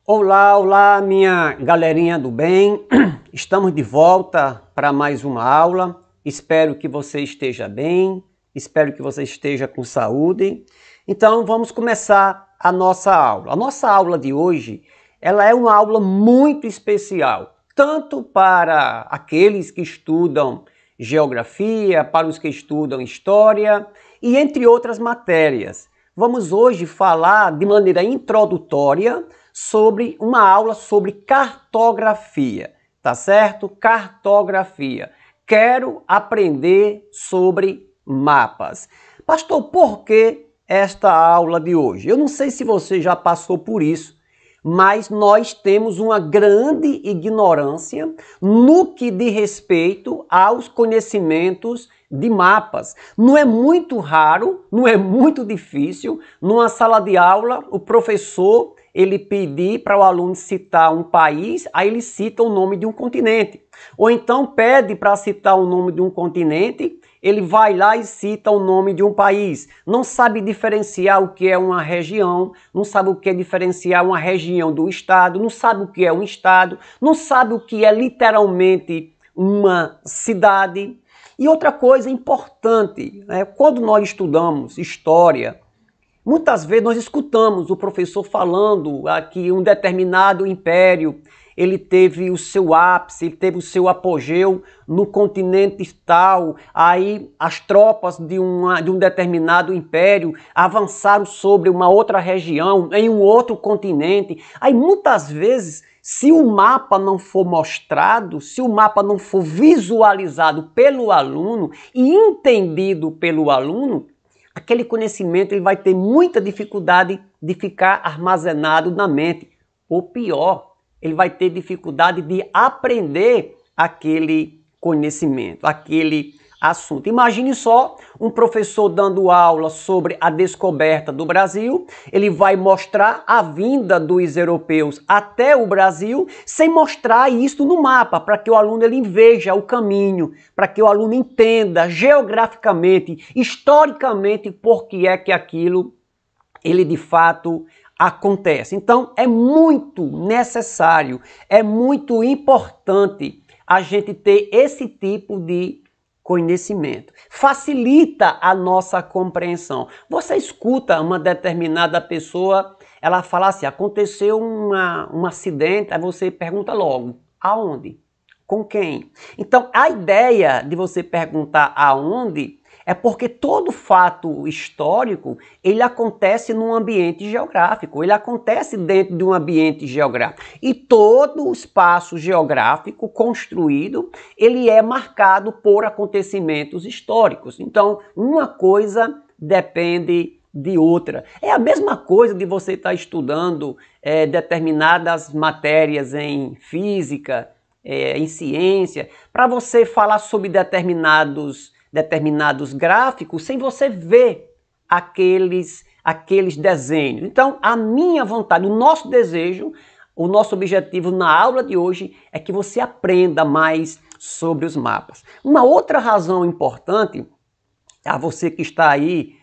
Olá, olá, minha galerinha do bem. Estamos de volta para mais uma aula. Espero que você esteja bem, espero que você esteja com saúde. Então, vamos começar a nossa aula. A nossa aula de hoje, ela é uma aula muito especial, tanto para aqueles que estudam geografia, para os que estudam história e entre outras matérias. Vamos hoje falar de maneira introdutória sobre uma aula sobre cartografia, tá certo? Cartografia. Quero aprender sobre mapas. Pastor, por que esta aula de hoje? Eu não sei se você já passou por isso, mas nós temos uma grande ignorância no que diz respeito aos conhecimentos de mapas. Não é muito raro, não é muito difícil, numa sala de aula, o professor ele pedir para o aluno citar um país, aí ele cita o nome de um continente. Ou então pede para citar o nome de um continente, ele vai lá e cita o nome de um país. Não sabe diferenciar o que é uma região, não sabe o que é diferenciar uma região do estado, não sabe o que é um estado, não sabe o que é literalmente uma cidade. E outra coisa importante, quando nós estudamos história, muitas vezes nós escutamos o professor falando que um determinado império ele teve o seu ápice, ele teve o seu apogeu no continente tal, aí as tropas de um determinado império avançaram sobre uma outra região, em um outro continente. Aí muitas vezes, se o mapa não for mostrado, se o mapa não for visualizado pelo aluno e entendido pelo aluno, aquele conhecimento ele vai ter muita dificuldade de ficar armazenado na mente. Ou pior, ele vai ter dificuldade de aprender aquele conhecimento, aquele assunto. Imagine só um professor dando aula sobre a descoberta do Brasil, ele vai mostrar a vinda dos europeus até o Brasil, sem mostrar isso no mapa, para que o aluno ele veja o caminho, para que o aluno entenda geograficamente, historicamente, por que é que aquilo ele de fato acontece. Então é muito necessário, é muito importante a gente ter esse tipo de conhecimento. Facilita a nossa compreensão. Você escuta uma determinada pessoa, ela fala assim, aconteceu um acidente, aí você pergunta logo, aonde? Com quem? Então a ideia de você perguntar aonde é porque todo fato histórico, ele acontece num ambiente geográfico, ele acontece dentro de um ambiente geográfico. E todo espaço geográfico construído, ele é marcado por acontecimentos históricos. Então, uma coisa depende de outra. É a mesma coisa de você estar estudando determinadas matérias em física, em ciência, para você falar sobre determinados gráficos sem você ver aqueles desenhos. Então, a minha vontade, o nosso desejo, o nosso objetivo na aula de hoje é que você aprenda mais sobre os mapas. Uma outra razão importante, a você que está aí,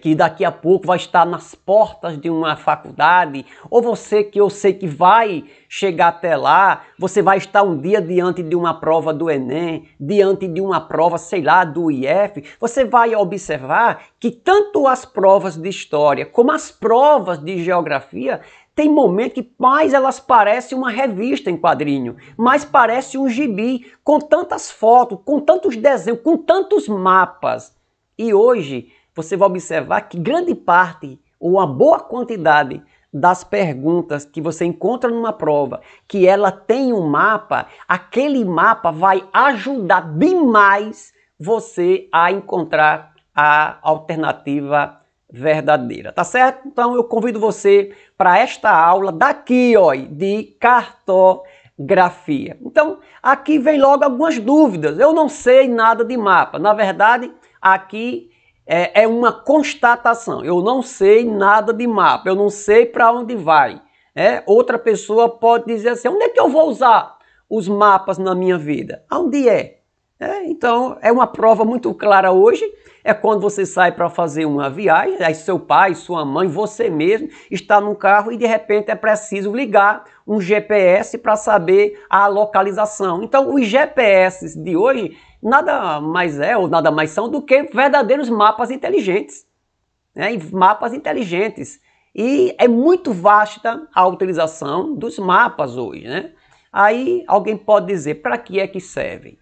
que daqui a pouco vai estar nas portas de uma faculdade, ou você que eu sei que vai chegar até lá, você vai estar um dia diante de uma prova do Enem, diante de uma prova, sei lá, do IF, você vai observar que tanto as provas de história como as provas de geografia tem momento que mais elas parecem uma revista em quadrinho, mais parece um gibi, com tantas fotos, com tantos desenhos, com tantos mapas. E hoje você vai observar que grande parte, ou uma boa quantidade das perguntas que você encontra numa prova, que ela tem um mapa, aquele mapa vai ajudar demais você a encontrar a alternativa verdadeira, tá certo? Então eu convido você para esta aula daqui, ó, de cartografia. Então aqui vem logo algumas dúvidas. Eu não sei nada de mapa. Na verdade, aqui é uma constatação. Eu não sei nada de mapa, eu não sei para onde vai. Outra pessoa pode dizer assim, onde é que eu vou usar os mapas na minha vida? Onde é? Então, é uma prova muito clara hoje, é quando você sai para fazer uma viagem, aí seu pai, sua mãe, você mesmo está num carro e de repente é preciso ligar um GPS para saber a localização. Então, os GPS de hoje nada mais é ou nada mais são do que verdadeiros mapas inteligentes. Mapas inteligentes. E é muito vasta a utilização dos mapas hoje, né? Aí alguém pode dizer, para que é que servem?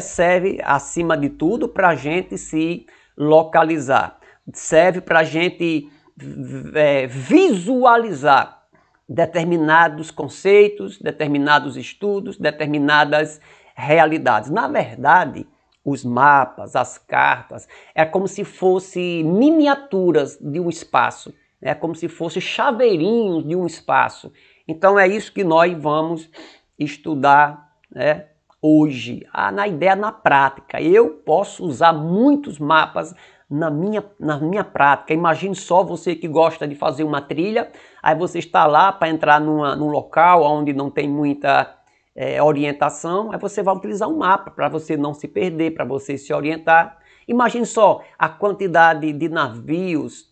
Serve, acima de tudo, para a gente se localizar. Serve para a gente visualizar determinados conceitos, determinados estudos, determinadas realidades. Na verdade, os mapas, as cartas, é como se fossem miniaturas de um espaço. É como se fossem chaveirinhos de um espaço. Então é isso que nós vamos estudar, né, hoje. Na ideia, na prática. Eu posso usar muitos mapas na minha prática. Imagine só você que gosta de fazer uma trilha, aí você está lá para entrar num local onde não tem muita orientação, aí você vai utilizar um mapa para você não se perder, para você se orientar. Imagine só a quantidade de navios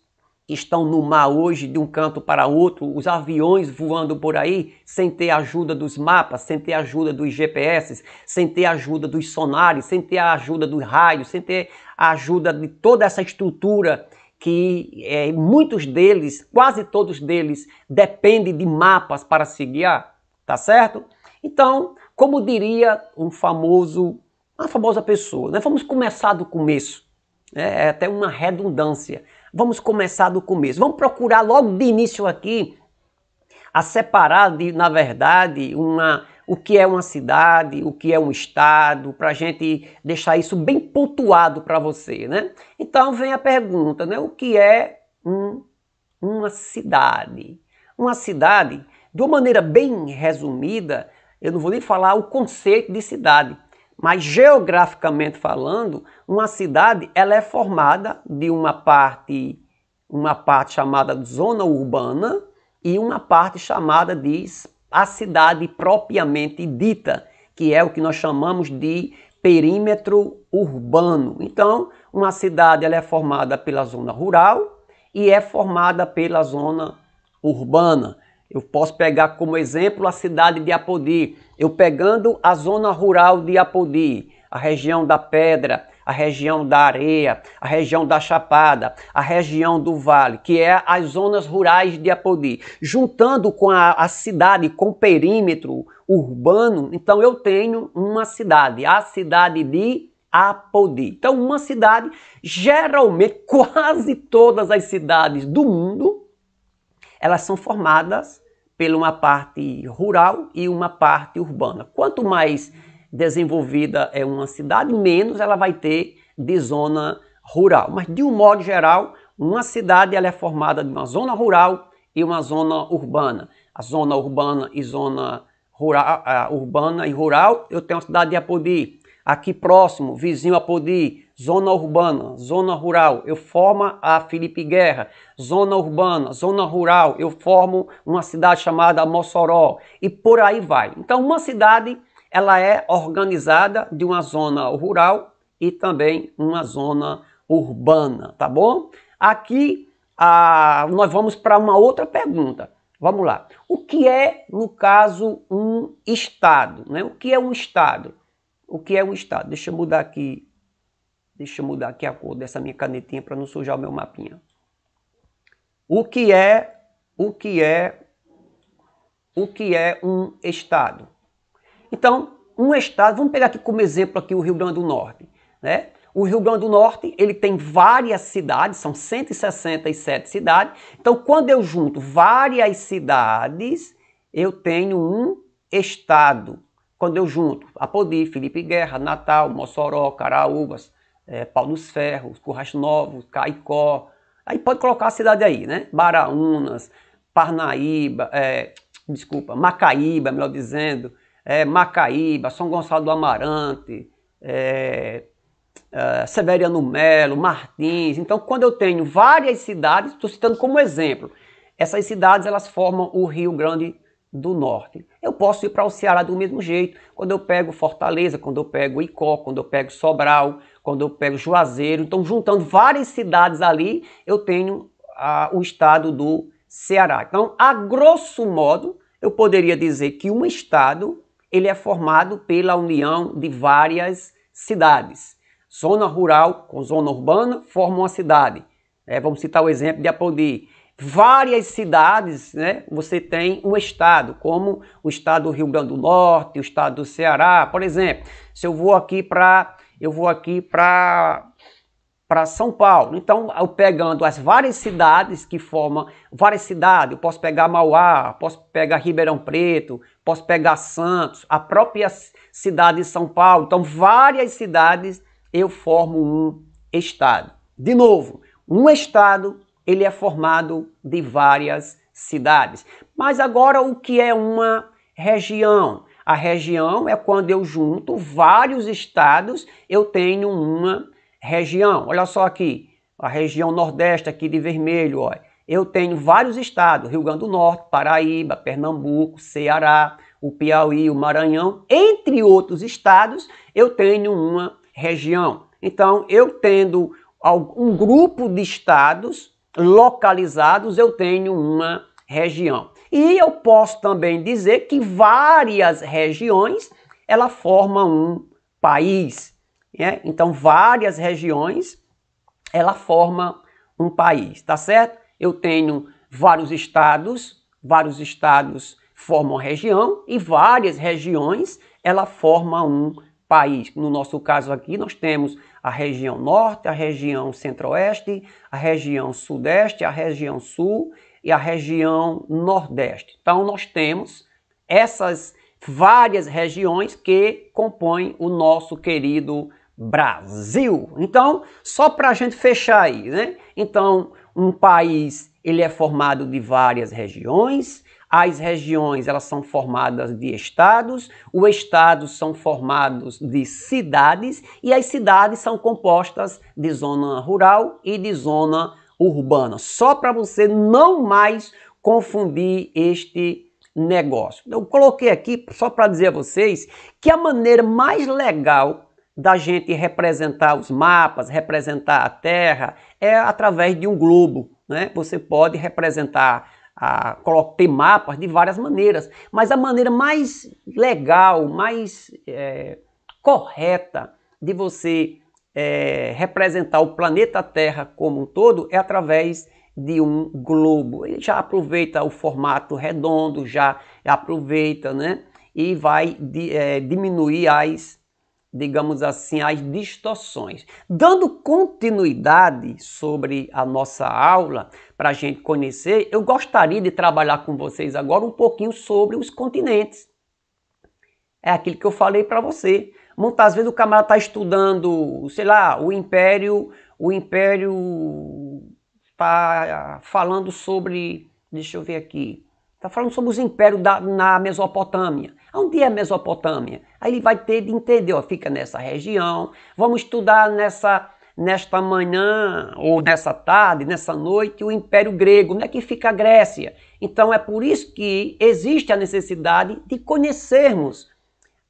estão no mar hoje, de um canto para outro, os aviões voando por aí, sem ter a ajuda dos mapas, sem ter a ajuda dos GPS, sem ter a ajuda dos sonares, sem ter a ajuda dos raios, sem ter a ajuda de toda essa estrutura que muitos deles, quase todos deles, dependem de mapas para se guiar, tá certo? Então, como diria uma famosa pessoa, né? Vamos começar do começo, é até uma redundância. Vamos começar do começo. Vamos procurar logo de início aqui a separar, na verdade, o que é uma cidade, o que é um estado, para a gente deixar isso bem pontuado para você, né? Então vem a pergunta, né? O que é uma cidade? Uma cidade, de uma maneira bem resumida, eu não vou nem falar o conceito de cidade, mas geograficamente falando, uma cidade ela é formada de uma parte chamada de zona urbana e uma parte chamada de a cidade propriamente dita, que é o que nós chamamos de perímetro urbano. Então, uma cidade ela é formada pela zona rural e é formada pela zona urbana. Eu posso pegar como exemplo a cidade de Apodi. Eu pegando a zona rural de Apodi, a região da Pedra, a região da Areia, a região da Chapada, a região do Vale, que é as zonas rurais de Apodi, juntando com a cidade, com o perímetro urbano, então eu tenho uma cidade, a cidade de Apodi. Então uma cidade, geralmente quase todas as cidades do mundo, elas são formadas por uma parte rural e uma parte urbana. Quanto mais desenvolvida é uma cidade, menos ela vai ter de zona rural. Mas, de um modo geral, uma cidade ela é formada de uma zona rural e uma zona urbana. A zona urbana e zona rural, urbana e rural, eu tenho a cidade de Apodi. Aqui próximo, vizinho a Apodi, zona urbana, zona rural, eu formo a Felipe Guerra. Zona urbana, zona rural, eu formo uma cidade chamada Mossoró. E por aí vai. Então, uma cidade ela é organizada de uma zona rural e também uma zona urbana, tá bom? Aqui nós vamos para uma outra pergunta. Vamos lá. O que é, no caso, um estado, né? O que é um estado? O que é um estado? Deixa eu mudar aqui a cor dessa minha canetinha para não sujar o meu mapinha. O que é um estado? Então, um estado, vamos pegar aqui como exemplo aqui o Rio Grande do Norte, né? O Rio Grande do Norte, ele tem várias cidades, são 167 cidades. Então, quando eu junto várias cidades, eu tenho um estado. Quando eu junto Apodi, Felipe Guerra, Natal, Mossoró, Caraúbas, Pau dos Ferros, Currais Novos, Caicó, aí pode colocar a cidade aí, né? Baraunas, Parnaíba, Macaíba, melhor dizendo, Macaíba, São Gonçalo do Amarante, Severiano Melo, Martins. Então, quando eu tenho várias cidades, estou citando como exemplo, essas cidades elas formam o Rio Grande do Norte. Eu posso ir para o Ceará do mesmo jeito, quando eu pego Fortaleza, quando eu pego Icó, quando eu pego Sobral, quando eu pego Juazeiro. Então, juntando várias cidades ali, eu tenho o estado do Ceará. Então, a grosso modo, eu poderia dizer que um estado ele é formado pela união de várias cidades. Zona rural com zona urbana formam uma cidade. Vamos citar o exemplo de Apodi. Várias cidades, né, você tem um estado, como o estado do Rio Grande do Norte, o estado do Ceará, por exemplo. Se eu vou aqui para São Paulo, então eu pegando as várias cidades que formam várias cidades, eu posso pegar Mauá, posso pegar Ribeirão Preto, posso pegar Santos, a própria cidade de São Paulo. Então várias cidades eu formo um estado. De novo, um estado ele é formado de várias cidades. Mas agora o que é uma região? A região é quando eu junto vários estados, eu tenho uma região. Olha só aqui, a região Nordeste aqui de vermelho, olha. Eu tenho vários estados, Rio Grande do Norte, Paraíba, Pernambuco, Ceará, o Piauí, o Maranhão, entre outros estados, eu tenho uma região. Então, eu tendo um grupo de estados localizados, eu tenho uma região. E eu posso também dizer que várias regiões, ela formam um país. Né? Então, várias regiões, ela forma um país, tá certo? Eu tenho vários estados formam região e várias regiões, ela forma um país. No nosso caso aqui, nós temos a região norte, a região centro-oeste, a região sudeste, a região sul e a região nordeste. Então, nós temos essas várias regiões que compõem o nosso querido Brasil. Então, só para a gente fechar aí, né? Então, um país, ele é formado de várias regiões. As regiões, elas são formadas de estados, os estados são formados de cidades e as cidades são compostas de zona rural e de zona urbana. Só para você não mais confundir este negócio. Eu coloquei aqui só para dizer a vocês que a maneira mais legal da gente representar os mapas, representar a Terra, é através de um globo, né? Você pode representar ter mapas de várias maneiras, mas a maneira mais legal, mais correta de você representar o planeta Terra como um todo é através de um globo. Ele já aproveita o formato redondo, já aproveita, né? E vai diminuir digamos assim, as distorções. Dando continuidade sobre a nossa aula, para a gente conhecer, eu gostaria de trabalhar com vocês agora um pouquinho sobre os continentes. É aquilo que eu falei para você. Muitas vezes o camarada está estudando, sei lá, o Império está falando sobre, deixa eu ver aqui, está falando sobre os impérios na Mesopotâmia. Onde é a Mesopotâmia? Aí ele vai ter de entender, ó, fica nessa região. Vamos estudar nesta manhã, ou nessa tarde, nessa noite, o Império Grego. Onde é que fica a Grécia? Então é por isso que existe a necessidade de conhecermos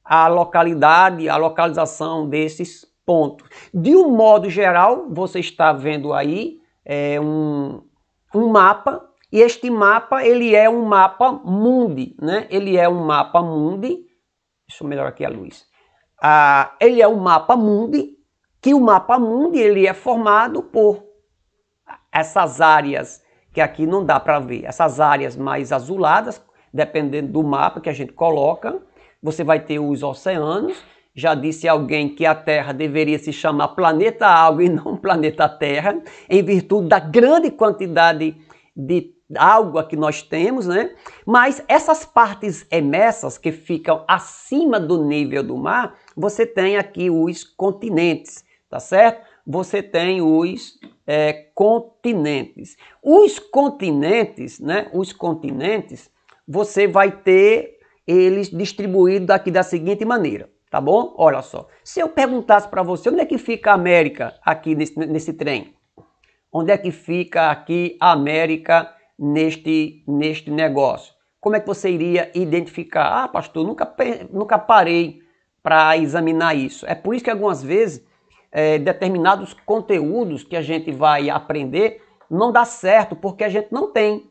a localidade, a localização desses pontos. De um modo geral, você está vendo aí um mapa. E este mapa, ele é um mapa mundi, né? Ele é um mapa mundi. Deixa eu melhorar aqui a luz. Ele é um mapa mundi, que o mapa mundi, ele é formado por essas áreas que aqui não dá para ver. Essas áreas mais azuladas, dependendo do mapa que a gente coloca, você vai ter os oceanos. Já disse alguém que a Terra deveria se chamar planeta Água e não planeta Terra, em virtude da grande quantidade de água que nós temos, né? Mas essas partes emersas que ficam acima do nível do mar, você tem aqui os continentes, tá certo? Você tem os continentes. Os continentes, né? Os continentes, você vai ter eles distribuídos aqui da seguinte maneira, tá bom? Olha só, se eu perguntasse para você onde é que fica a América aqui nesse trem, onde é que fica aqui a América neste negócio? como é que você iria identificar? Ah, pastor, nunca parei para examinar isso. É por isso que algumas vezes determinados conteúdos que a gente vai aprender não dá certo, porque a gente não tem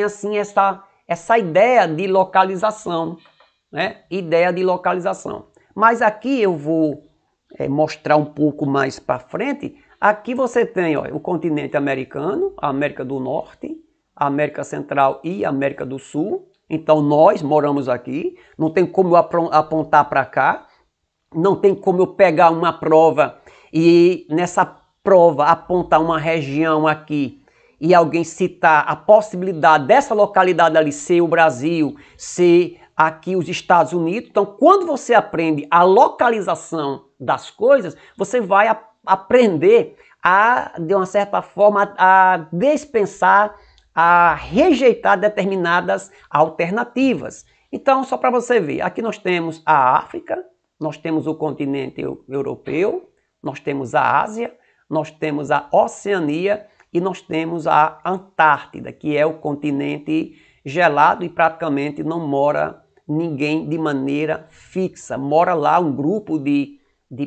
assim essa ideia de localização, né? Ideia de localização. Mas aqui eu vou mostrar um pouco mais para frente. Aqui você tem o continente americano, a América do Norte, a América Central e a América do Sul. Então nós moramos aqui, não tem como eu apontar para cá, não tem como eu pegar uma prova e nessa prova apontar uma região aqui e alguém citar a possibilidade dessa localidade ali ser o Brasil, ser aqui os Estados Unidos. Então, quando você aprende a localização das coisas, você vai aprender de uma certa forma, a dispensar, a rejeitar determinadas alternativas. Então, só para você ver, aqui nós temos a África, nós temos o continente europeu, nós temos a Ásia, nós temos a Oceania e nós temos a Antártida, que é o continente gelado e praticamente não mora ninguém de maneira fixa. Mora lá um grupo de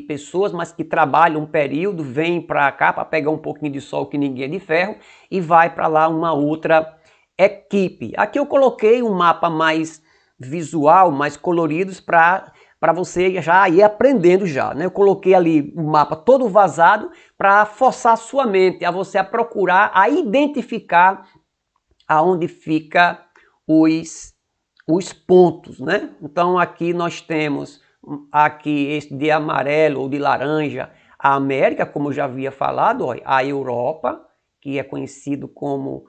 pessoas, mas que trabalham um período, vem para cá para pegar um pouquinho de sol que ninguém é de ferro e vai para lá uma outra equipe. Aqui eu coloquei um mapa mais visual, mais coloridos para você já ir aprendendo já, né? Eu coloquei ali o mapa todo vazado para forçar a sua mente a você a procurar, a identificar aonde fica os pontos, né? Então aqui nós temos aqui esse de amarelo ou de laranja, a América, como eu já havia falado, ó, a Europa, que é conhecido como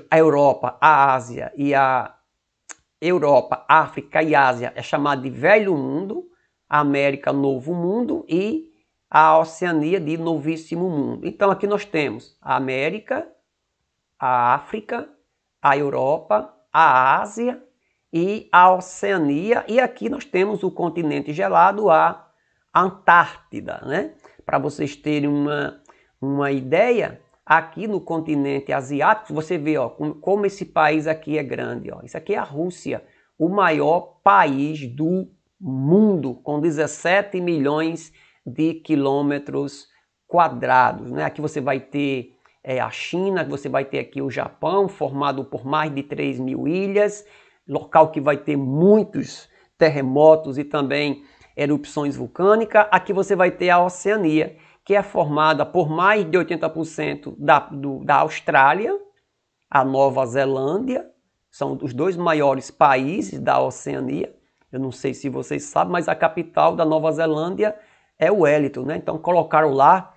a Europa, a Ásia e a Europa, África e Ásia é chamado de Velho Mundo, a América, Novo Mundo e a Oceania de Novíssimo Mundo. Então aqui nós temos a América, a África, a Europa, a Ásia e a Oceania. E aqui nós temos o continente gelado, a Antártida, né? Para vocês terem uma ideia, aqui no continente asiático, você vê ó, como esse país aqui é grande. Ó. Isso aqui é a Rússia, o maior país do mundo, com 17 milhões de quilômetros quadrados. Né? Aqui você vai ter a China, você vai ter aqui o Japão, formado por mais de 3 mil ilhas, local que vai ter muitos terremotos e também erupções vulcânicas. Aqui você vai ter a Oceania, que é formada por mais de 80% da Austrália, a Nova Zelândia, são os dois maiores países da Oceania. Eu não sei se vocês sabem, mas a capital da Nova Zelândia é Wellington, né? Então colocaram lá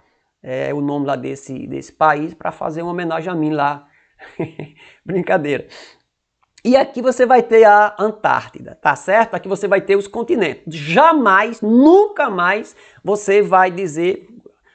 o nome lá desse país para fazer uma homenagem a mim lá. Brincadeira. E aqui você vai ter a Antártida, tá certo? Aqui você vai ter os continentes. Jamais, nunca mais você vai dizer,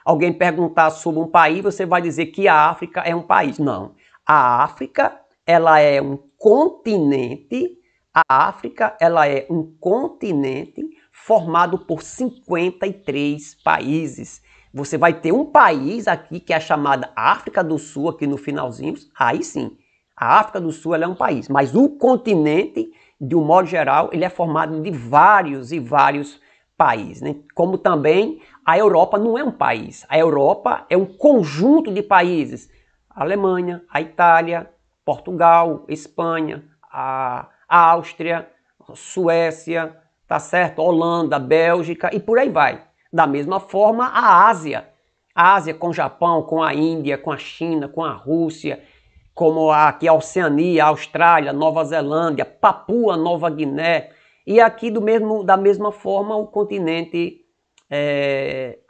alguém perguntar sobre um país, você vai dizer que a África é um país. Não. A África, ela é um continente. A África, ela é um continente formado por 53 países. Você vai ter um país aqui que é chamada África do Sul, aqui no finalzinho. Aí sim, a África do Sul ela é um país. Mas o continente, de um modo geral, ele é formado de vários e vários países. Né? Como também a Europa não é um país. A Europa é um conjunto de países. A Alemanha, a Itália, Portugal, Espanha, a Áustria, Suécia, tá certo? Holanda, Bélgica e por aí vai. Da mesma forma, a Ásia. A Ásia com o Japão, com a Índia, com a China, com a Rússia, como aqui a Oceania, a Austrália, Nova Zelândia, Papua Nova Guiné. E aqui da mesma forma o continente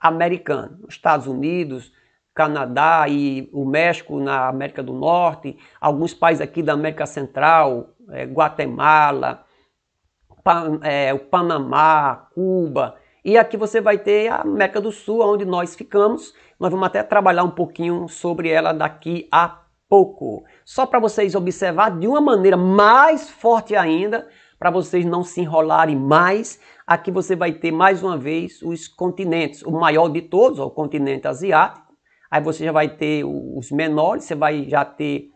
americano. Estados Unidos, Canadá e o México na América do Norte, alguns países aqui da América Central, Guatemala, o Panamá, Cuba. E aqui você vai ter a América do Sul, onde nós ficamos. Nós vamos até trabalhar um pouquinho sobre ela daqui a pouco. Só para vocês observar de uma maneira mais forte ainda, para vocês não se enrolarem mais. Aqui você vai ter mais uma vez os continentes. O maior de todos, o continente asiático. Aí você já vai ter os menores, você vai já ter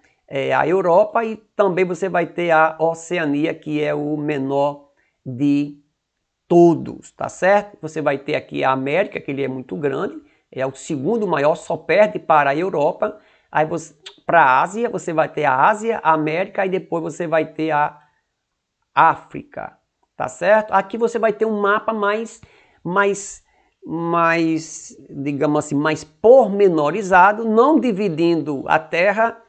a Europa, e também você vai ter a Oceania, que é o menor de todos, tá certo? Você vai ter aqui a América, que ele é muito grande, é o segundo maior, só perde para a Europa. Aí você, para a Ásia, você vai ter a Ásia, a América, e depois você vai ter a África, tá certo? Aqui você vai ter um mapa mais, digamos assim, mais pormenorizado, não dividindo a Terra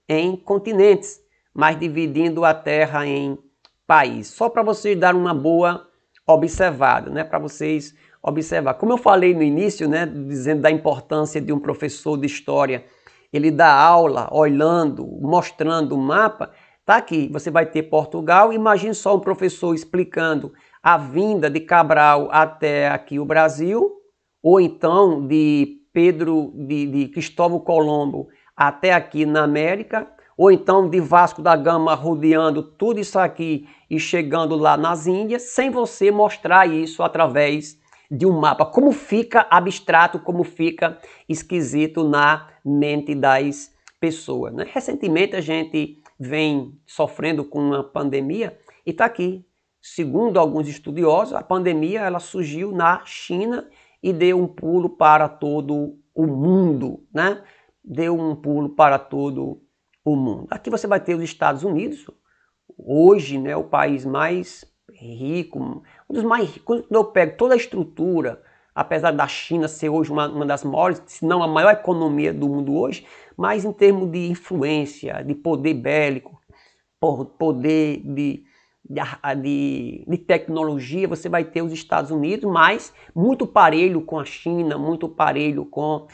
em continentes, mas dividindo a Terra em países. Só para vocês darem uma boa observada, né? Para vocês observar. Como eu falei no início, né, dizendo da importância de um professor de história, ele dá aula olhando, mostrando o mapa. Tá aqui, você vai ter Portugal. Imagine só um professor explicando a vinda de Cabral até aqui o Brasil, ou então de de Cristóvão Colombo até aqui na América, ou então de Vasco da Gama rodeando tudo isso aqui e chegando lá nas Índias, sem você mostrar isso através de um mapa. Como fica abstrato, como fica esquisito na mente das pessoas, né? Recentemente a gente vem sofrendo com uma pandemia e está aqui. Segundo alguns estudiosos, a pandemia ela surgiu na China e deu um pulo para todo o mundo, né? Deu um pulo para todo o mundo. Aqui você vai ter os Estados Unidos, hoje, né, o país mais rico, um dos mais ricos. Quando eu pego toda a estrutura, apesar da China ser hoje uma das maiores, se não a maior economia do mundo hoje, mas em termos de influência, de poder bélico, poder de tecnologia, você vai ter os Estados Unidos, mas muito parelho com a China, muito parelho com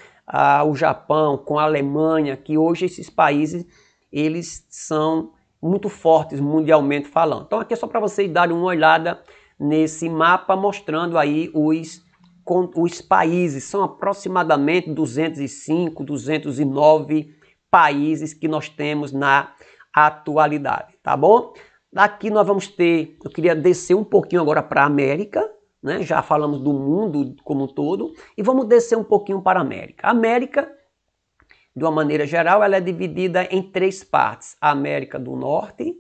o Japão, com a Alemanha, que hoje esses países eles são muito fortes mundialmente falando. Então aqui é só para vocês darem uma olhada nesse mapa mostrando aí os países. São aproximadamente 205, 209 países que nós temos na atualidade, tá bom? Aqui nós vamos ter, eu queria descer um pouquinho agora para a América, né? Já falamos do mundo como um todo, e vamos descer um pouquinho para a América. A América, de uma maneira geral, ela é dividida em três partes: a América do Norte,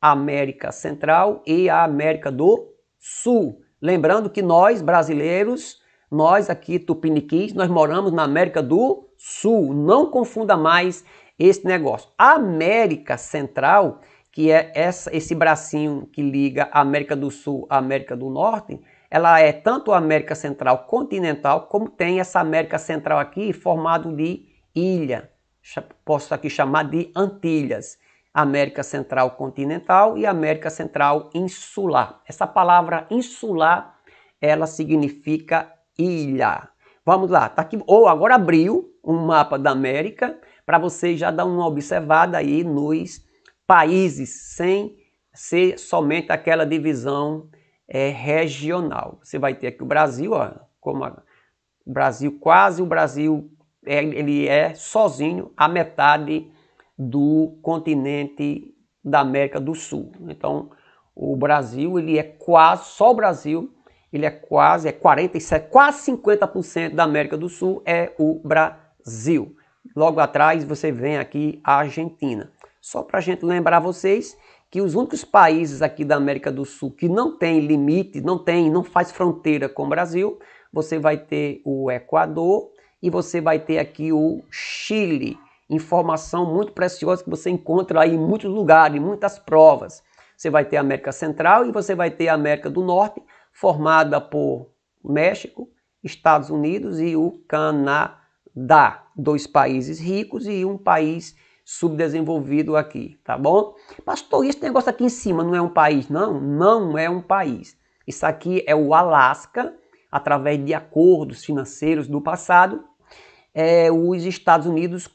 a América Central e a América do Sul. Lembrando que nós, brasileiros, nós aqui tupiniquins, nós moramos na América do Sul. Não confunda mais esse negócio. A América Central, que é esse bracinho que liga a América do Sul à América do Norte, ela é tanto a América Central continental, como tem essa América Central aqui formado de ilha. Posso aqui chamar de Antilhas. América Central continental e América Central insular. Essa palavra insular, ela significa ilha. Vamos lá, tá aqui, ou agora abriu um mapa da América para você já dar uma observada aí nos países, sem ser somente aquela divisão regional. Você vai ter aqui o Brasil, ó, como o Brasil, quase o Brasil, ele é sozinho a metade do continente da América do Sul. Então, o Brasil, ele é quase, só o Brasil, ele é quase 47, quase 50% da América do Sul é o Brasil. Logo atrás você vem aqui a Argentina. Só para a gente lembrar vocês que os únicos países aqui da América do Sul que não tem limite, não faz fronteira com o Brasil, você vai ter o Equador e você vai ter aqui o Chile. Informação muito preciosa que você encontra aí em muitos lugares, em muitas provas. Você vai ter a América Central e você vai ter a América do Norte, formada por México, Estados Unidos e o Canadá. Dois países ricos e um país subdesenvolvido aqui, tá bom? Pastor, esse negócio aqui em cima não é um país? Não, não é um país. Isso aqui é o Alasca, através de acordos financeiros do passado, os Estados Unidos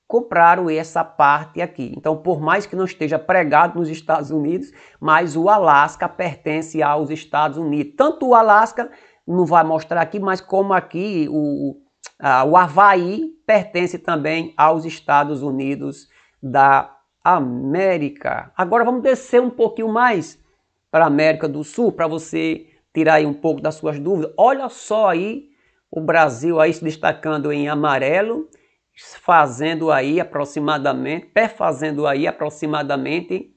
compraram essa parte aqui. Então, por mais que não esteja pregado nos Estados Unidos, mas o Alasca pertence aos Estados Unidos. Tanto o Alasca, não vai mostrar aqui, mas como aqui o Havaí pertence também aos Estados Unidos da América. Agora vamos descer um pouquinho mais para a América do Sul, para você tirar aí um pouco das suas dúvidas. Olha só aí o Brasil aí se destacando em amarelo fazendo aí aproximadamente, perfazendo aí aproximadamente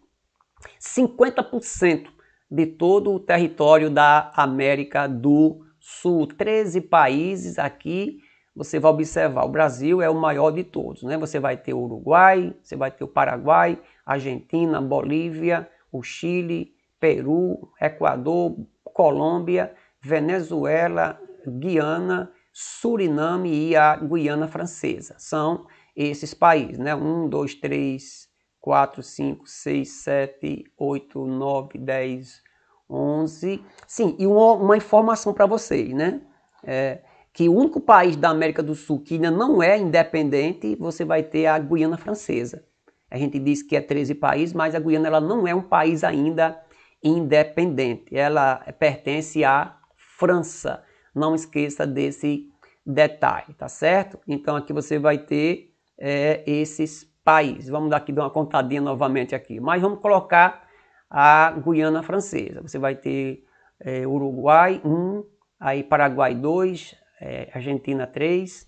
50% de todo o território da América do Sul. 13 países aqui, você vai observar, o Brasil é o maior de todos, né? Você vai ter o Uruguai, você vai ter o Paraguai, Argentina, Bolívia, o Chile, Peru, Equador, Colômbia, Venezuela, Guiana, Suriname e a Guiana Francesa. São esses países, né? 1, 2, 3, 4, 5, 6, 7, 8, 9, 10, 11. Sim, e uma informação para vocês, né? Que o único país da América do Sul que ainda não é independente, você vai ter a Guiana Francesa. A gente diz que é 13 países, mas a Guiana ela não é um país ainda independente. Ela pertence à França. Não esqueça desse detalhe, tá certo? Então aqui você vai ter esses países. Vamos dar uma contadinha novamente aqui. Mas vamos colocar a Guiana Francesa. Você vai ter Uruguai 1, aí Paraguai 2, Argentina 3,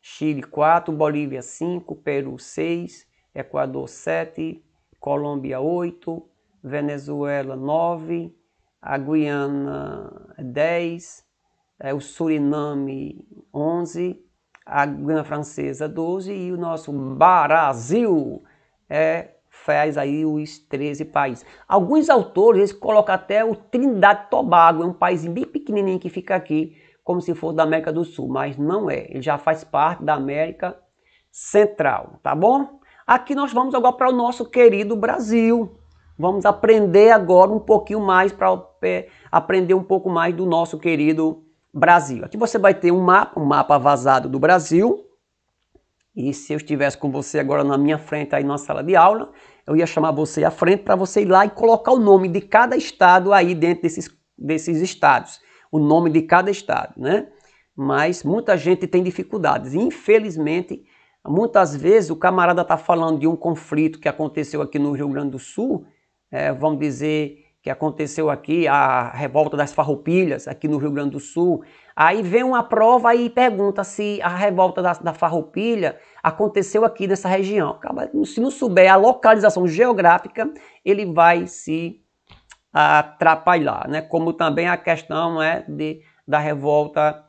Chile 4, Bolívia 5, Peru 6, Equador 7, Colômbia 8, Venezuela 9, a Guiana 10, o Suriname 11, a Guiana Francesa 12 e o nosso Brasil faz aí os 13 países. Alguns autores eles colocam até o Trindade e Tobago, é um país bem pequenininho que fica aqui, como se fosse da América do Sul, mas não é. Ele já faz parte da América Central, tá bom? Aqui nós vamos agora para o nosso querido Brasil. Vamos aprender agora um pouquinho mais, para aprender um pouco mais do nosso querido Brasil. Aqui você vai ter um mapa vazado do Brasil. E se eu estivesse com você agora na minha frente aí na sala de aula, eu ia chamar você à frente para você ir lá e colocar o nome de cada estado aí dentro desses estados. O nome de cada estado, né? Mas muita gente tem dificuldades. Infelizmente, muitas vezes o camarada está falando de um conflito que aconteceu aqui no Rio Grande do Sul, vamos dizer que aconteceu aqui, a revolta das Farroupilhas, aqui no Rio Grande do Sul. Aí vem uma prova e pergunta se a revolta da Farroupilha aconteceu aqui nessa região. Se não souber a localização geográfica, ele vai se atrapalhar, né? Como também a questão da revolta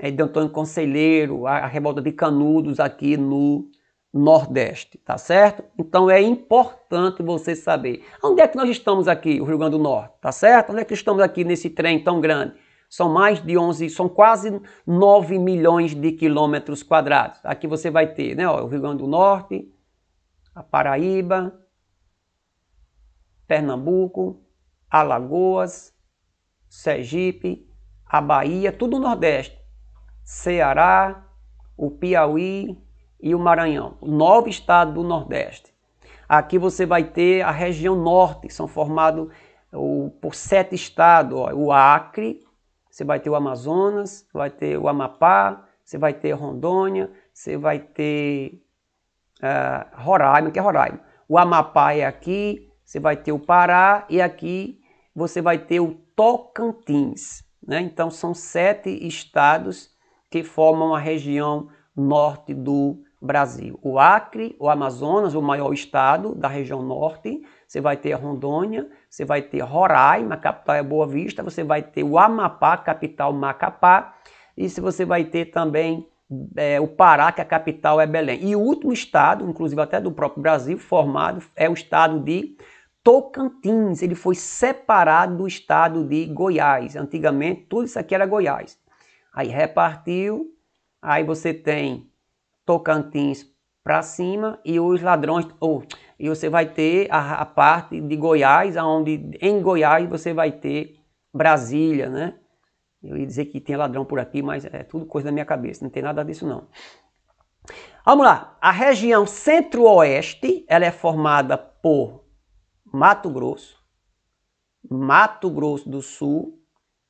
de Antônio Conselheiro, a revolta de Canudos aqui no Nordeste, tá certo? Então é importante você saber. Onde é que nós estamos aqui, o Rio Grande do Norte, tá certo? Onde é que estamos aqui nesse trem tão grande? São mais de 11, são quase 9 milhões de quilômetros quadrados. Aqui você vai ter, né, ó, o Rio Grande do Norte, a Paraíba, Pernambuco, Alagoas, Sergipe, a Bahia, tudo no Nordeste. Ceará, o Piauí e o Maranhão, 9 estados do Nordeste. Aqui você vai ter a região norte, são formados por 7 estados, ó, o Acre, você vai ter o Amazonas, vai ter o Amapá, você vai ter Rondônia, você vai ter Roraima, que é Roraima. O Amapá é aqui, você vai ter o Pará e aqui você vai ter o Tocantins, né? Então são 7 estados que formam a região norte do Brasil. O Acre, o Amazonas, o maior estado da região norte, você vai ter a Rondônia, você vai ter Roraima, a capital é Boa Vista, você vai ter o Amapá, capital Macapá, e você vai ter também o Pará, que a capital é Belém. E o último estado, inclusive até do próprio Brasil, formado é o estado de Tocantins. Ele foi separado do estado de Goiás. Antigamente tudo isso aqui era Goiás. Aí repartiu, aí você tem Tocantins para cima e os ladrões, e você vai ter a parte de Goiás, onde em Goiás você vai ter Brasília, né? Eu ia dizer que tem ladrão por aqui, mas é tudo coisa da minha cabeça, não tem nada disso não. Vamos lá, a região centro-oeste, ela é formada por Mato Grosso do Sul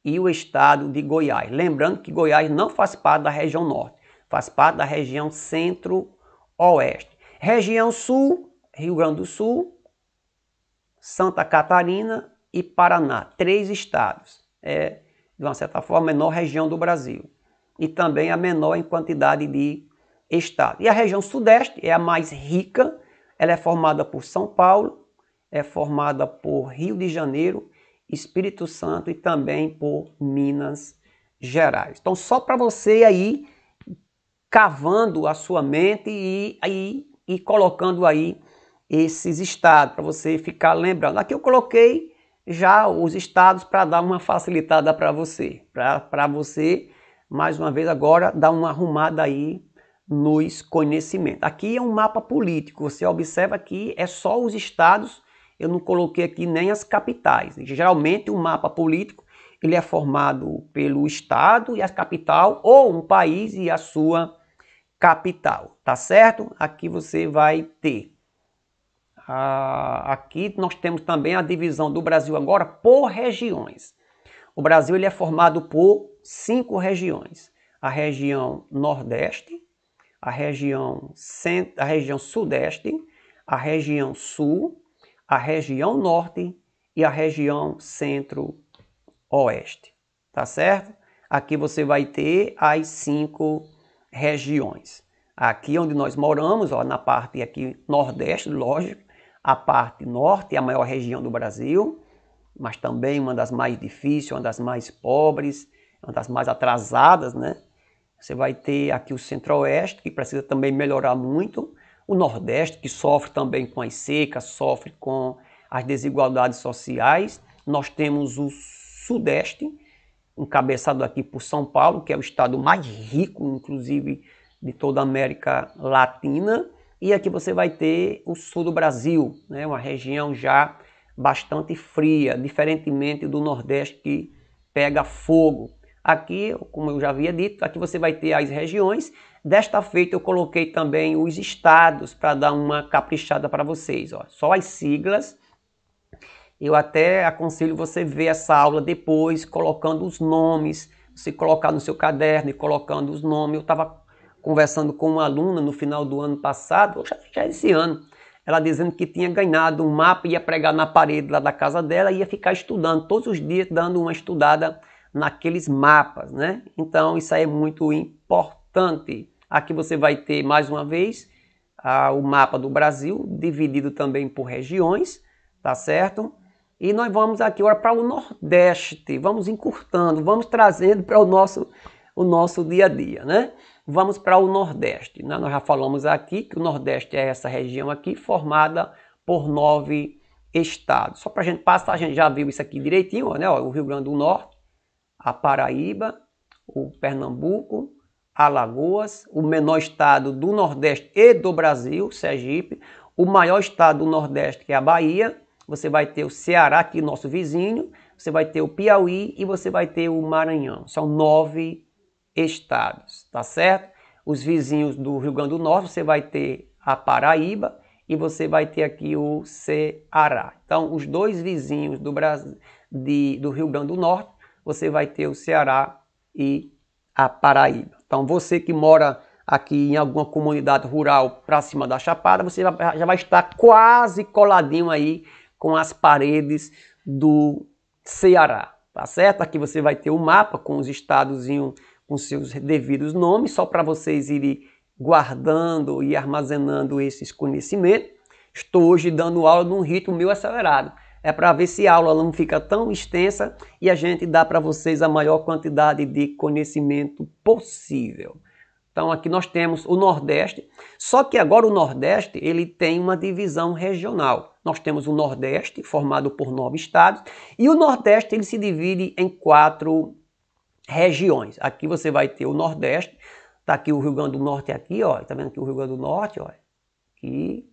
e o estado de Goiás. Lembrando que Goiás não faz parte da região norte, faz parte da região centro-oeste. Região sul, Rio Grande do Sul, Santa Catarina e Paraná. 3 estados. De uma certa forma, a menor região do Brasil. E também a menor em quantidade de estados. E a região sudeste é a mais rica, ela é formada por São Paulo, é formada por Rio de Janeiro, Espírito Santo e também por Minas Gerais. Então, só para você aí cavando a sua mente e colocando aí esses estados, para você ficar lembrando. Aqui eu coloquei já os estados para dar uma facilitada para você, mais uma vez agora, dar uma arrumada aí nos conhecimentos. Aqui é um mapa político, você observa que é só os estados, eu não coloquei aqui nem as capitais. Geralmente o mapa político ele é formado pelo estado e a capital, ou um país e a sua capital, tá certo? Aqui você vai ter. Aqui nós temos também a divisão do Brasil agora por regiões. O Brasil ele é formado por 5 regiões. A região Nordeste, a região Sudeste, a região Sul, a região Norte e a região Centro-Oeste. Tá certo? Aqui você vai ter as 5 regiões. Aqui onde nós moramos, ó, na parte aqui Nordeste, lógico, a parte Norte é a maior região do Brasil, mas também uma das mais difíceis, uma das mais pobres, uma das mais atrasadas, né? Você vai ter aqui o Centro-Oeste, que precisa também melhorar muito, o Nordeste, que sofre também com as secas, sofre com as desigualdades sociais. Nós temos o Sudeste, encabeçado aqui por São Paulo, que é o estado mais rico, inclusive, de toda a América Latina. E aqui você vai ter o sul do Brasil, né? Uma região já bastante fria, diferentemente do Nordeste que pega fogo. Aqui, como eu já havia dito, aqui você vai ter as regiões. Desta feita eu coloquei também os estados para dar uma caprichada para vocês. Ó. Só as siglas. Eu até aconselho você ver essa aula depois, colocando os nomes. Você colocar no seu caderno e colocando os nomes. Eu estava conversando com uma aluna no final do ano passado, já esse ano, ela dizendo que tinha ganhado um mapa, ia pregar na parede lá da casa dela e ia ficar estudando todos os dias, dando uma estudada naqueles mapas, né? Então isso aí é muito importante. Aqui você vai ter mais uma vez o mapa do Brasil, dividido também por regiões, tá certo? E nós vamos aqui agora para o Nordeste, vamos encurtando, vamos trazendo para o nosso dia a dia, né? Vamos para o Nordeste, né? Nós já falamos aqui que o Nordeste é essa região aqui formada por 9 estados. Só para a gente passar, a gente já viu isso aqui direitinho, né? Ó, o Rio Grande do Norte, a Paraíba, o Pernambuco, Alagoas, o menor estado do Nordeste e do Brasil, Sergipe, o maior estado do Nordeste, que é a Bahia, você vai ter o Ceará, aqui nosso vizinho, você vai ter o Piauí e você vai ter o Maranhão. São 9 estados, tá certo? Os vizinhos do Rio Grande do Norte, você vai ter a Paraíba e você vai ter aqui o Ceará. Então, os dois vizinhos do Brasil, do Rio Grande do Norte, você vai ter o Ceará e a Paraíba. Então, você que mora aqui em alguma comunidade rural para cima da Chapada, você já vai estar quase coladinho aí com as paredes do Ceará, tá certo? Aqui você vai ter o mapa com os estados com seus devidos nomes, só para vocês irem guardando e armazenando esses conhecimentos. Estou hoje dando aula num ritmo meio acelerado. É para ver se a aula não fica tão extensa e a gente dá para vocês a maior quantidade de conhecimento possível. Então aqui nós temos o Nordeste, só que agora o Nordeste ele tem uma divisão regional. Nós temos o Nordeste formado por 9 estados e o Nordeste ele se divide em 4 regiões. Aqui você vai ter o Nordeste, tá aqui o Rio Grande do Norte aqui, ó, tá vendo aqui o Rio Grande do Norte, ó, aqui,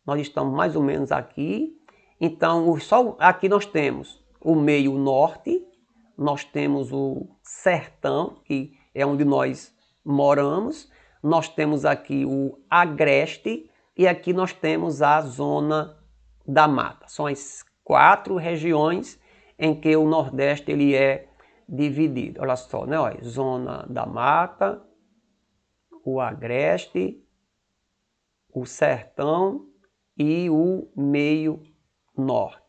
nós estamos mais ou menos aqui, então só aqui nós temos o meio norte, nós temos o sertão, que é onde nós moramos, nós temos aqui o agreste e aqui nós temos a zona da mata. São as 4 regiões em que o Nordeste ele é dividido. Olha só, né? Olha, zona da mata, o agreste, o sertão e o meio norte.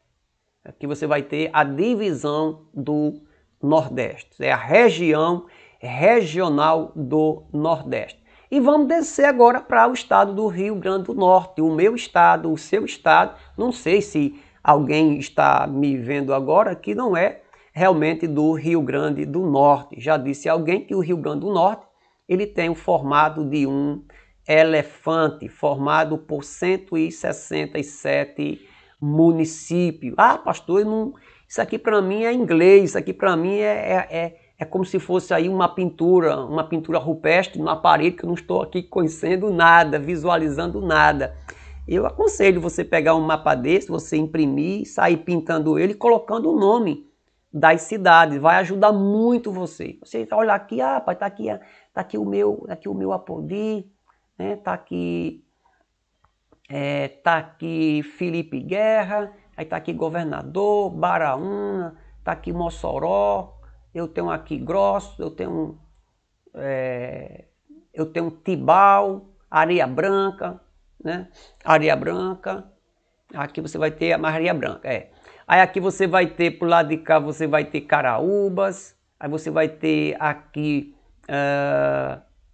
Aqui você vai ter a divisão do Nordeste. É a região regional do Nordeste. E vamos descer agora para o estado do Rio Grande do Norte, o meu estado, o seu estado. Não sei se alguém está me vendo agora que não é realmente do Rio Grande do Norte. Já disse alguém que o Rio Grande do Norte ele tem o formato de um elefante, formado por 167 municípios. Ah, pastor, isso aqui para mim é inglês, isso aqui para mim é como se fosse aí uma pintura rupestre na parede que eu não estou aqui conhecendo nada, visualizando nada. Eu aconselho você pegar um mapa desse, você imprimir, sair pintando ele e colocando o nome das cidades. Vai ajudar muito você. Você olha aqui, ah, pai, tá aqui o meu Apodi, né? Tá aqui Felipe Guerra, aí tá aqui Governador, Baraúna, tá aqui Mossoró, eu tenho aqui Grosso, eu tenho Tibau, Areia Branca, né? Areia Branca, aqui você vai ter a Maria Branca, Aí aqui você vai ter, pro lado de cá, você vai ter Caraúbas, aí você vai ter aqui,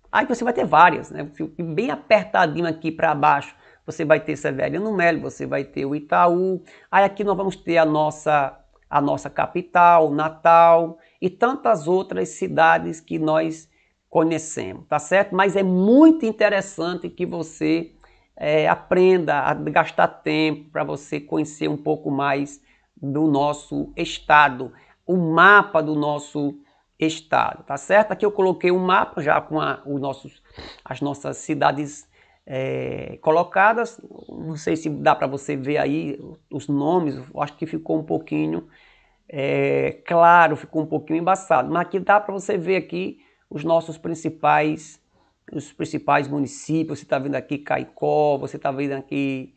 aí você vai ter várias, né? Bem apertadinho aqui para baixo, você vai ter Severiano Melo, você vai ter o Itaú, aí aqui nós vamos ter a nossa capital, Natal, e tantas outras cidades que nós conhecemos, tá certo? Mas é muito interessante que você aprenda a gastar tempo para você conhecer um pouco mais do nosso estado, o mapa do nosso estado, tá certo? Aqui eu coloquei um mapa já com as nossas cidades colocadas. Não sei se dá para você ver aí os nomes, eu acho que ficou um pouquinho claro, ficou um pouquinho embaçado, mas aqui dá para você ver aqui os principais municípios. Você está vendo aqui Caicó, você está vendo aqui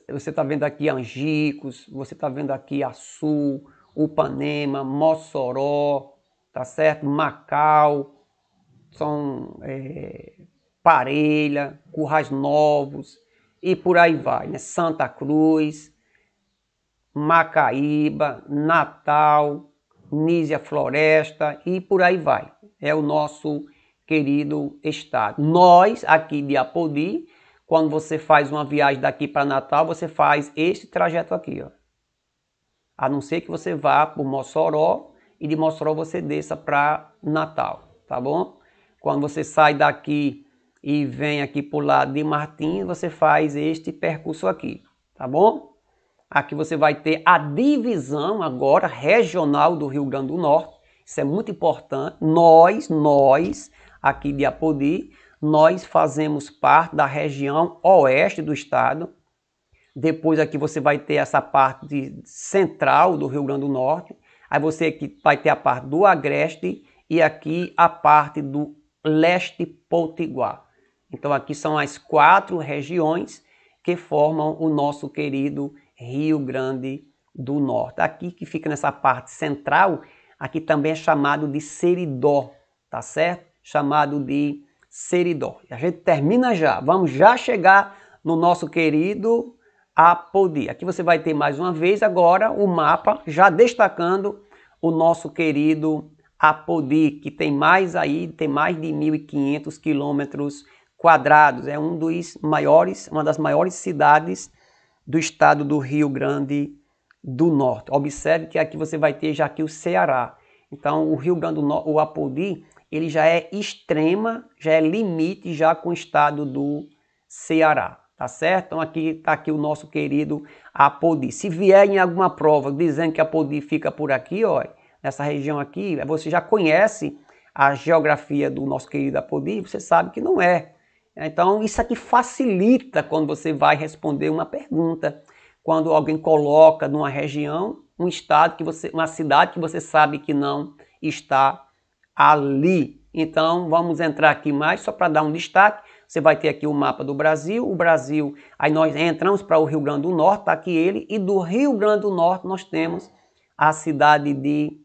você está vendo aqui Angicos, você está vendo aqui Açu, Upanema, Mossoró, tá certo? Macau, são Parelha, Currais Novos e por aí vai, né? Santa Cruz, Macaíba, Natal, Nísia Floresta e por aí vai. É o nosso querido estado. Nós, aqui de Apodi, quando você faz uma viagem daqui para Natal, você faz este trajeto aqui, ó. A não ser que você vá para Mossoró e de Mossoró você desça para Natal, tá bom? Quando você sai daqui e vem aqui para o lado de Martins, você faz este percurso aqui, tá bom? Aqui você vai ter a divisão agora regional do Rio Grande do Norte. Isso é muito importante. Nós aqui de Apodi, nós fazemos parte da região oeste do estado. Depois aqui você vai ter essa parte central do Rio Grande do Norte. Aí você aqui vai ter a parte do agreste e aqui a parte do leste potiguar. Então aqui são as 4 regiões que formam o nosso querido Rio Grande do Norte. Aqui que fica nessa parte central, aqui também é chamado de Seridó, tá certo? Chamado de Seridó. E a gente termina já, vamos já chegar no nosso querido Apodi. Aqui você vai ter mais uma vez agora o mapa, já destacando o nosso querido Apodi, que tem mais de 1.500 quilômetros quadrados. É uma das maiores cidades do estado do Rio Grande do Norte. Observe que aqui você vai ter já aqui o Ceará. Então o Rio Grande do Norte, o Apodi, ele já é já é limite já com o estado do Ceará, tá certo? Então aqui está aqui o nosso querido Apodi. Se vier em alguma prova dizendo que Apodi fica por aqui, ó, nessa região aqui, você já conhece a geografia do nosso querido Apodi, você sabe que não é. Então isso aqui facilita quando você vai responder uma pergunta. Quando alguém coloca numa região, um estado uma cidade que você sabe que não está ali. Então vamos entrar aqui mais só para dar um destaque. Você vai ter aqui o mapa do Brasil. O Brasil, aí nós entramos para o Rio Grande do Norte, está aqui ele. E do Rio Grande do Norte nós temos a cidade de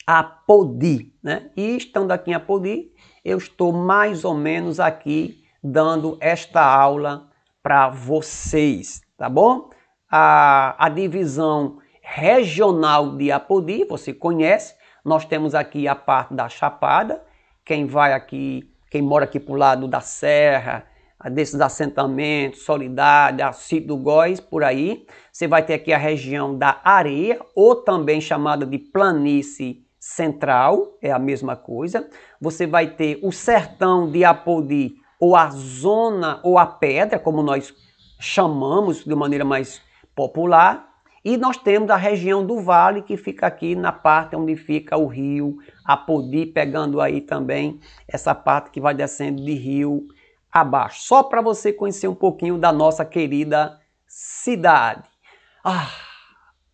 Apodi, né? E estando aqui em Apodi, eu estou mais ou menos aqui dando esta aula para vocês, tá bom? A divisão regional de Apodi, você conhece, nós temos aqui a parte da Chapada quem vai aqui, quem mora aqui pro lado da Serra, desses assentamentos, Soledade, Sítio do Góis, por aí. Você vai ter aqui a região da Areia, ou também chamada de Planície Central, é a mesma coisa. Você vai ter o Sertão de Apodi, ou a Zona, ou a Pedra, como nós chamamos de maneira mais popular. E nós temos a região do Vale, que fica aqui na parte onde fica o rio Apodi, pegando aí também essa parte que vai descendo de rio abaixo. Só para você conhecer um pouquinho da nossa querida cidade.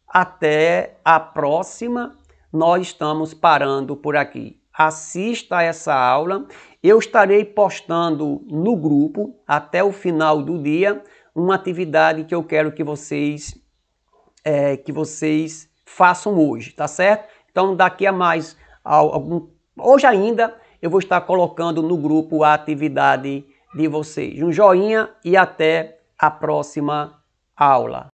Até a próxima. Nós estamos parando por aqui. Assista a essa aula. Eu estarei postando no grupo, até o final do dia, uma atividade que eu quero que vocês façam hoje, tá certo? Então, daqui a mais, hoje ainda, eu vou estar colocando no grupo a atividade de vocês. Um joinha e até a próxima aula.